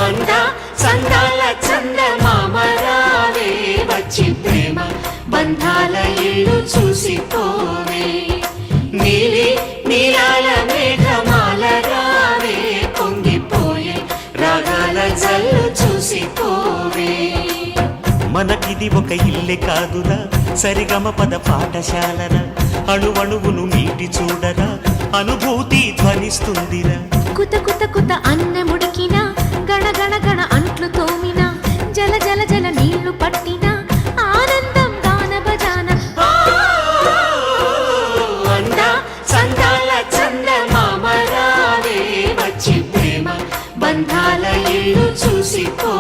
అందా చందాల చందమామ రావే వచ్చి ప్రేమ బంధాల ఇల్లు చూసిపోవే నీలి నీలాల మేఘమాల రావే పొంగిపోయే రాగాల జల్లు చూసిపోవే మనకిది ఒక ఇల్లే కాదురా సరిగమ పద పాఠశాలరా అణువణువును మీటి చూడరా అనుభూతి ధ్వనిస్తుందిరా కుత కుత కుత అన్నముడికినా గణ గణ గణ అంట్లు తోమినా జల జల జల నీళ్లు పట్టినా ఆనందం గాన భజాన అందా చందాల చందమామ రావే వచ్చి ప్రేమ బంధాల ఇల్లు చూసిపో